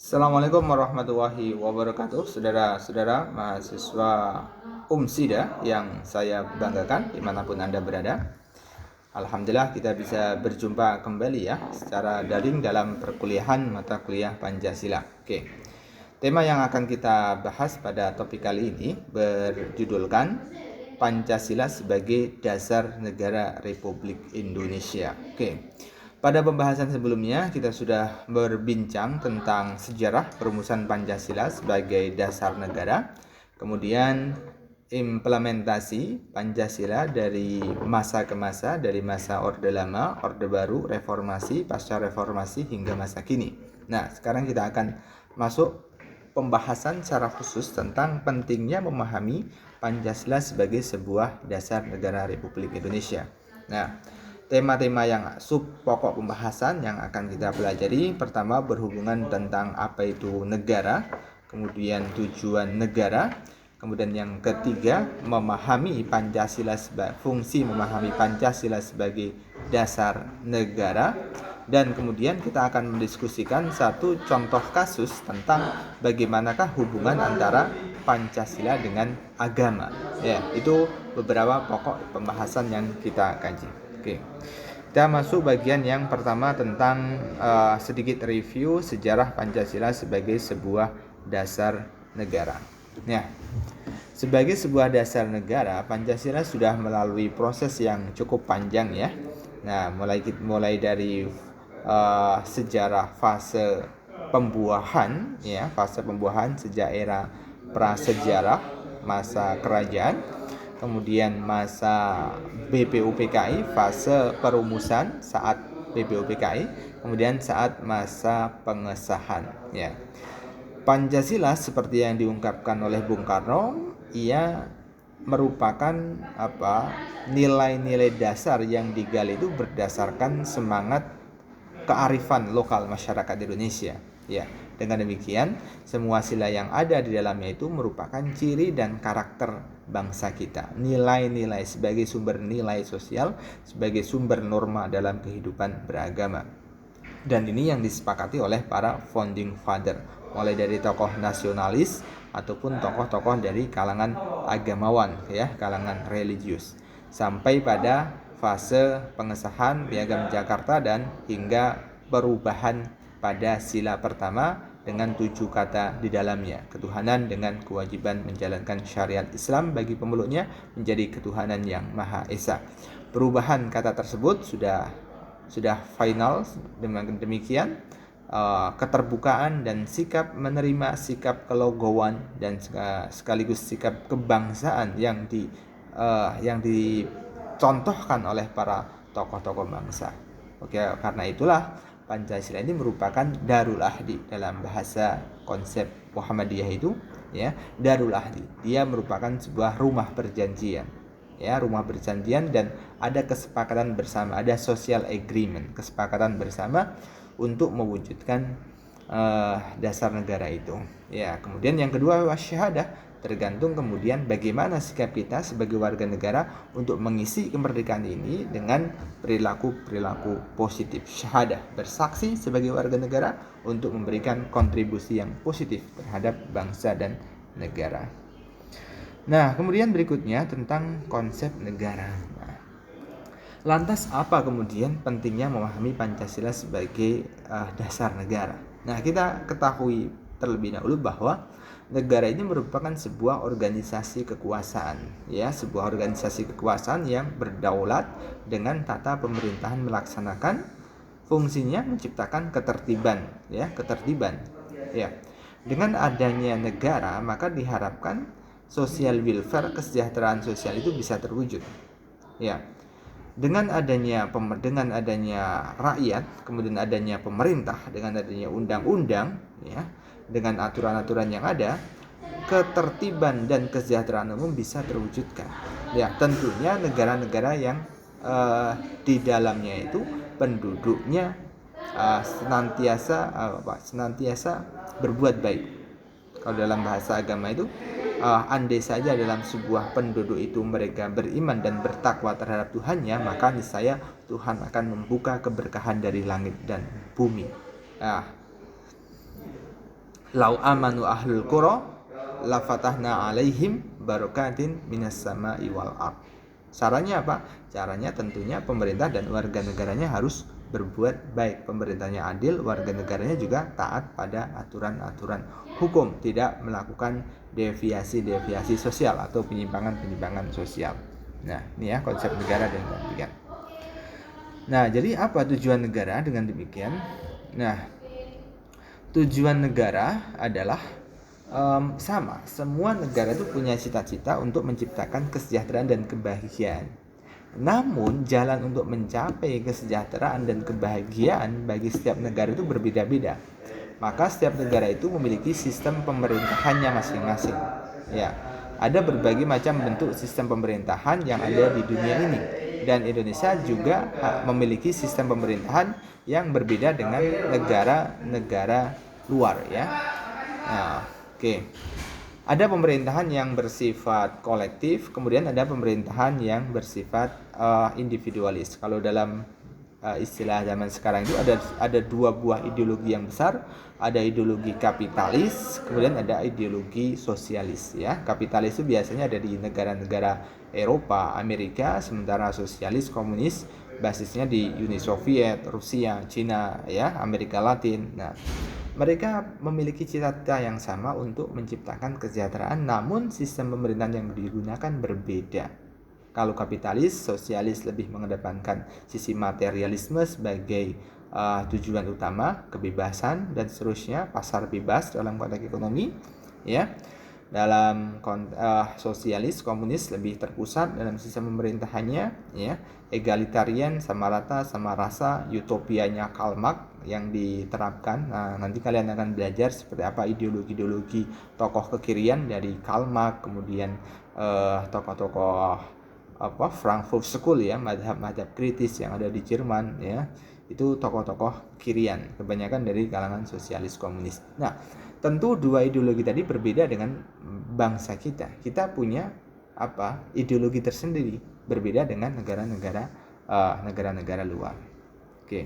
Assalamualaikum warahmatullahi wabarakatuh, saudara-saudara mahasiswa UMSIDA yang saya banggakan dimanapun Anda berada. Alhamdulillah kita bisa berjumpa kembali ya secara daring dalam perkuliahan mata kuliah Pancasila. Oke, tema yang akan kita bahas pada topik kali ini berjudulkan Pancasila sebagai dasar negara Republik Indonesia. Oke. Pada pembahasan sebelumnya kita sudah berbincang tentang sejarah perumusan Pancasila sebagai dasar negara, kemudian implementasi Pancasila dari masa ke masa, dari masa Orde Lama, Orde Baru, Reformasi, Pasca Reformasi hingga masa kini. Nah, sekarang kita akan masuk pembahasan secara khusus tentang pentingnya memahami Pancasila sebagai sebuah dasar negara Republik Indonesia. Nah, tema-tema yang pokok pembahasan yang akan kita pelajari, pertama berhubungan tentang apa itu negara, kemudian tujuan negara, kemudian yang ketiga memahami Pancasila fungsi memahami Pancasila sebagai dasar negara, dan kemudian kita akan mendiskusikan satu contoh kasus tentang bagaimanakah hubungan antara Pancasila dengan agama. Ya, itu beberapa pokok pembahasan yang kita kaji. Oke, kita masuk bagian yang pertama tentang sedikit review sejarah Pancasila sebagai sebuah dasar negara. Nah, sebagai sebuah dasar negara, Pancasila sudah melalui proses yang cukup panjang ya. Nah, mulai dari sejarah fase pembuahan ya, fase pembuahan sejak era prasejarah, masa kerajaan, kemudian masa BPUPKI, fase perumusan saat BPUPKI, kemudian saat masa pengesahan ya. Pancasila seperti yang diungkapkan oleh Bung Karno, ia merupakan nilai-nilai dasar yang digali itu berdasarkan semangat kearifan lokal masyarakat Indonesia. Ya, dengan demikian semua sila yang ada di dalamnya itu merupakan ciri dan karakter bangsa kita. Nilai-nilai sebagai sumber nilai sosial, sebagai sumber norma dalam kehidupan beragama. Dan ini yang disepakati oleh para founding father, mulai dari tokoh nasionalis ataupun tokoh-tokoh dari kalangan agamawan ya, kalangan religius, sampai pada fase pengesahan Piagam Jakarta dan hingga perubahan pada sila pertama dengan 7 kata di dalamnya. Ketuhanan dengan kewajiban menjalankan syariat Islam bagi pemeluknya menjadi ketuhanan yang Maha Esa. Perubahan kata tersebut sudah final. Dengan demikian keterbukaan dan sikap menerima sikap kelogowan dan sekaligus sikap kebangsaan yang dicontohkan oleh para tokoh-tokoh bangsa. Oke, karena itulah Pancasila ini merupakan Darul Ahdi dalam bahasa konsep Muhammadiyah itu ya, Darul Ahdi. Dia merupakan sebuah rumah perjanjian. Ya, rumah perjanjian, dan ada kesepakatan bersama, ada social agreement, kesepakatan bersama untuk mewujudkan dasar negara itu. Ya, kemudian yang kedua wasyahadah, tergantung kemudian bagaimana sikap kita sebagai warga negara untuk mengisi kemerdekaan ini dengan perilaku positif. Syahadah, bersaksi sebagai warga negara untuk memberikan kontribusi yang positif terhadap bangsa dan negara. Nah, kemudian berikutnya tentang konsep negara. Lantas apa kemudian pentingnya memahami Pancasila sebagai dasar negara? Nah, kita ketahui terlebih dahulu bahwa negara ini merupakan sebuah organisasi kekuasaan, ya, sebuah organisasi kekuasaan yang berdaulat dengan tata pemerintahan melaksanakan fungsinya menciptakan ketertiban, ya, ketertiban. Ya. Dengan adanya negara, maka diharapkan social welfare, kesejahteraan sosial itu bisa terwujud. Ya. Dengan adanya rakyat, kemudian adanya pemerintah, dengan adanya undang-undang, ya, dengan aturan-aturan yang ada, ketertiban dan kesejahteraan umum bisa terwujudkan. Ya, tentunya negara-negara yang di dalamnya itu penduduknya senantiasa berbuat baik. Kalau dalam bahasa agama itu, andai saja dalam sebuah penduduk itu mereka beriman dan bertakwa terhadap Tuhannya, maka niscaya Tuhan akan membuka keberkahan dari langit dan bumi. lau amanu ahlul qura la fatahna alaihim barakatin minas sama'i wal ard. Caranya apa? Caranya tentunya pemerintah dan warga negaranya harus berbuat baik. Pemerintahnya adil, warga negaranya juga taat pada aturan-aturan hukum, tidak melakukan deviasi-deviasi sosial atau penyimpangan-penyimpangan sosial. Nah, ini ya konsep negara dan demikian. Nah, jadi apa tujuan negara dengan demikian? Nah, tujuan negara adalah sama. Semua negara itu punya cita-cita untuk menciptakan kesejahteraan dan kebahagiaan. Namun, jalan untuk mencapai kesejahteraan dan kebahagiaan bagi setiap negara itu berbeda-beda. Maka setiap negara itu memiliki sistem pemerintahannya masing-masing. Ya, ada berbagai macam bentuk sistem pemerintahan yang ada di dunia ini. Dan Indonesia juga memiliki sistem pemerintahan yang berbeda dengan negara-negara luar, ya. Nah, oke. Ada pemerintahan yang bersifat kolektif, kemudian ada pemerintahan yang bersifat individualis. Kalau dalam istilah zaman sekarang itu ada dua buah ideologi yang besar, ada ideologi kapitalis, kemudian ada ideologi sosialis, ya. Kapitalis itu biasanya ada di negara-negara Eropa, Amerika, sementara sosialis komunis basisnya di Uni Soviet, Rusia, Cina, ya, Amerika Latin. Nah, mereka memiliki cita-cita yang sama untuk menciptakan kesejahteraan, namun sistem pemerintahan yang digunakan berbeda. Kalau kapitalis, sosialis lebih mengedepankan sisi materialisme sebagai tujuan utama, kebebasan dan seterusnya, pasar bebas dalam konteks ekonomi, ya. Dalam sosialis, komunis lebih terpusat dalam sistem pemerintahannya, ya, egalitarian, sama rata, sama rasa, utopianya Karl Marx yang diterapkan. Nah, nanti kalian akan belajar seperti apa ideologi-ideologi tokoh kekirian dari Karl Marx, kemudian tokoh-tokoh Frankfurt School, ya, madhab-madhab kritis yang ada di Jerman, ya. Itu tokoh-tokoh kirian, kebanyakan dari kalangan sosialis komunis. Nah, tentu dua ideologi tadi berbeda dengan bangsa kita. Kita punya ideologi tersendiri, berbeda dengan negara-negara luar. Oke.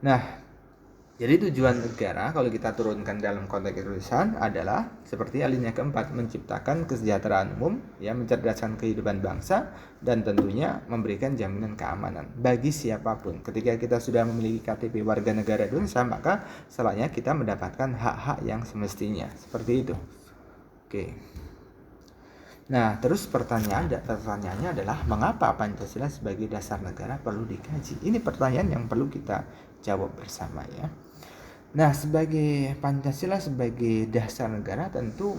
Nah, jadi tujuan negara kalau kita turunkan dalam konteks Indonesia adalah seperti alinea keempat, menciptakan kesejahteraan umum, ya, mencerdaskan kehidupan bangsa, dan tentunya memberikan jaminan keamanan bagi siapapun. Ketika kita sudah memiliki KTP warga negara Indonesia, maka setelahnya kita mendapatkan hak-hak yang semestinya. Seperti itu. Oke. Nah, terus pertanyaannya adalah mengapa Pancasila sebagai dasar negara perlu dikaji? Ini pertanyaan yang perlu kita jawab bersama, ya. Nah, sebagai Pancasila sebagai dasar negara tentu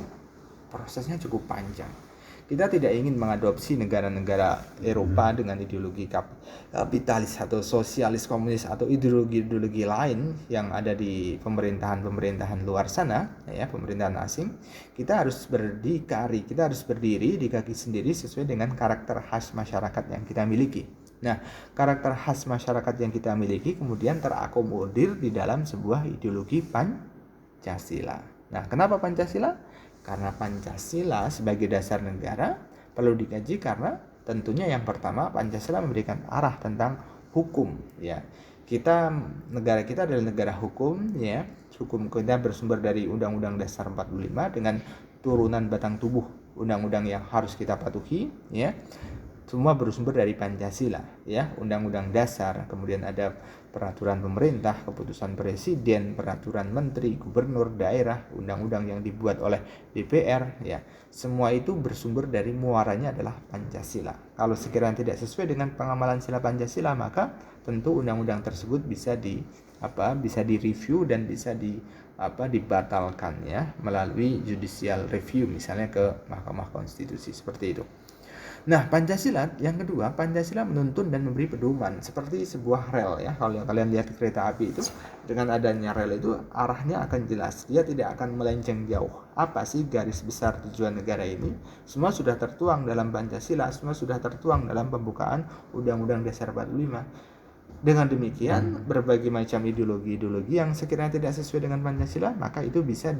prosesnya cukup panjang. Kita tidak ingin mengadopsi negara-negara Eropa dengan ideologi kapitalis atau sosialis komunis atau ideologi-ideologi lain yang ada di pemerintahan-pemerintahan luar sana, ya, pemerintahan asing. Kita harus berdiri di kaki sendiri sesuai dengan karakter khas masyarakat yang kita miliki. Nah, karakter khas masyarakat yang kita miliki kemudian terakomodir di dalam sebuah ideologi Pancasila. Nah, kenapa Pancasila? Karena Pancasila sebagai dasar negara perlu dikaji karena tentunya yang pertama Pancasila memberikan arah tentang hukum, ya. Negara kita adalah negara hukum, ya. Hukum kita bersumber dari Undang-Undang Dasar 45 dengan turunan batang tubuh undang-undang yang harus kita patuhi, ya. Semua bersumber dari Pancasila, ya. Undang-undang dasar, kemudian ada peraturan pemerintah, keputusan presiden, peraturan menteri, gubernur, daerah, undang-undang yang dibuat oleh DPR, ya. Semua itu bersumber dari muaranya adalah Pancasila. Kalau sekiranya tidak sesuai dengan pengamalan sila Pancasila, maka tentu undang-undang tersebut bisa direview dan bisa dibatalkan, ya, melalui judicial review, misalnya ke Mahkamah Konstitusi, seperti itu. Nah, Pancasila yang kedua, Pancasila menuntun dan memberi pedoman seperti sebuah rel, ya. Kalau kalian lihat kereta api itu, dengan adanya rel itu arahnya akan jelas, dia tidak akan melenceng jauh. Apa sih garis besar tujuan negara ini? Semua sudah tertuang dalam Pancasila, semua sudah tertuang dalam pembukaan Undang-Undang Dasar 45. Dengan demikian, berbagai macam ideologi-ideologi yang sekiranya tidak sesuai dengan Pancasila, maka itu bisa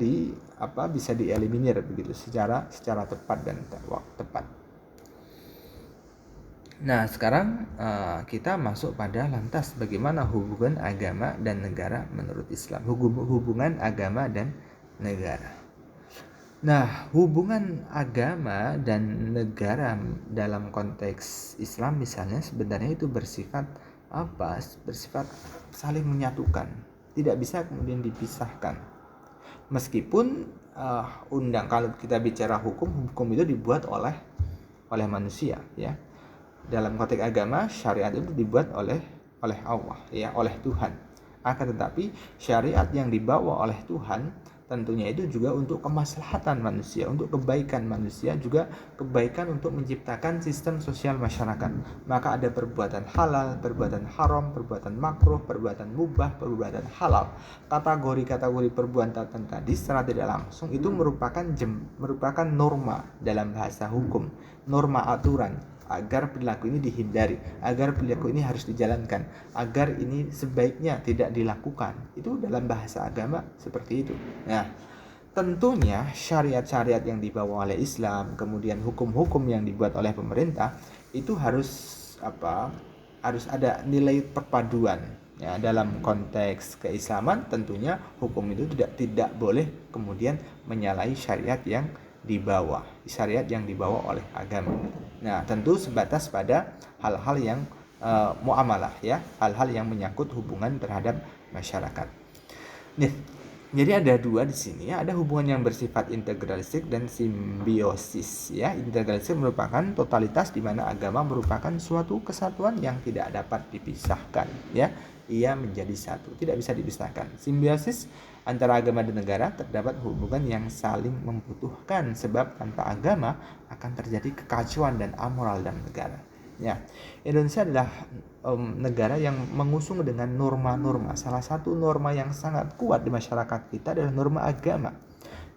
dieliminir begitu secara tepat dan tepat. Nah, sekarang kita masuk pada lantas bagaimana hubungan agama dan negara menurut Islam. Hubungan agama dan negara. Nah, hubungan agama dan negara dalam konteks Islam misalnya sebenarnya itu bersifat apa? Bersifat saling menyatukan. Tidak bisa kemudian dipisahkan. Meskipun kalau kita bicara hukum itu dibuat oleh manusia, ya. Dalam konteks agama, syariat itu dibuat oleh Allah, ya, oleh Tuhan. Akan tetapi syariat yang dibawa oleh Tuhan tentunya itu juga untuk kemaslahatan manusia, untuk kebaikan manusia, juga kebaikan untuk menciptakan sistem sosial masyarakat. Maka ada perbuatan halal, perbuatan haram, perbuatan makruh, perbuatan mubah, perbuatan halal. Kategori-kategori perbuatan tadi secara tidak langsung itu merupakan norma dalam bahasa hukum, norma aturan agar perilaku ini dihindari, agar perilaku ini harus dijalankan, agar ini sebaiknya tidak dilakukan. Itu dalam bahasa agama seperti itu. Nah, tentunya syariat-syariat yang dibawa oleh Islam, kemudian hukum-hukum yang dibuat oleh pemerintah itu harus harus ada nilai perpaduan. Ya, dalam konteks keislaman tentunya hukum itu tidak boleh kemudian menyalahi syariat yang dibawa oleh agama. Nah, tentu sebatas pada hal-hal yang muamalah, ya, hal-hal yang menyangkut hubungan terhadap masyarakat. Nih, jadi ada dua di sini, ya. Ada hubungan yang bersifat integralistik dan simbiosis, ya. Integralistik merupakan totalitas di mana agama merupakan suatu kesatuan yang tidak dapat dipisahkan, ya. Ia menjadi satu, tidak bisa dipisahkan. Simbiosis antara agama dan negara terdapat hubungan yang saling membutuhkan, sebab tanpa agama akan terjadi kekacauan dan amoral dalam negara. Ya, Indonesia adalah negara yang mengusung dengan norma-norma. Salah satu norma yang sangat kuat di masyarakat kita adalah norma agama.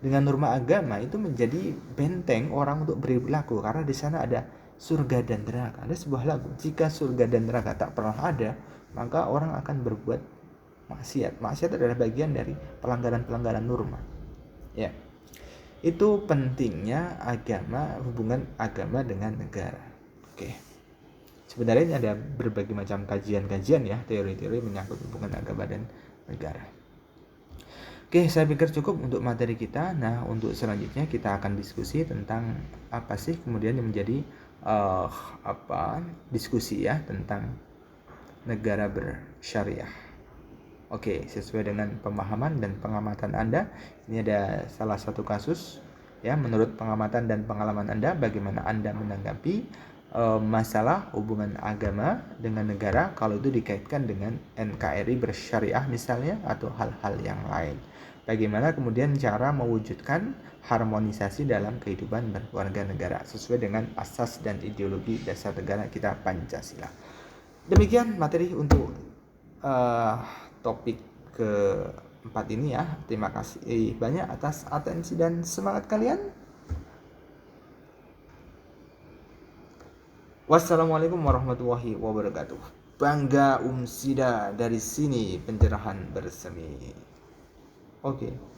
Dengan norma agama itu menjadi benteng orang untuk berperilaku, karena di sana ada surga dan neraka. Ada sebuah lagu, jika surga dan neraka tak pernah ada, maka orang akan berbuat maksiat. Maksiat adalah bagian dari pelanggaran-pelanggaran norma. Ya. Itu pentingnya hubungan agama dengan negara. Oke. Sebenarnya ini ada berbagai macam kajian-kajian, ya, teori-teori menyangkut hubungan agama dan negara. Oke, saya pikir cukup untuk materi kita. Nah, untuk selanjutnya kita akan diskusi tentang apa sih kemudian yang menjadi diskusi, ya, tentang negara bersyariah. Oke, sesuai dengan pemahaman dan pengamatan Anda, ini ada salah satu kasus, ya, menurut pengamatan dan pengalaman Anda, bagaimana Anda menanggapi masalah hubungan agama dengan negara kalau itu dikaitkan dengan NKRI bersyariah misalnya, atau hal-hal yang lain. Bagaimana kemudian cara mewujudkan harmonisasi dalam kehidupan berwarga negara sesuai dengan asas dan ideologi dasar negara kita, Pancasila. Demikian materi untuk topik keempat ini, ya. Terima kasih banyak atas atensi dan semangat kalian. Wassalamualaikum warahmatullahi wabarakatuh. Bangga Umsida, dari sini pencerahan bersemi. Oke.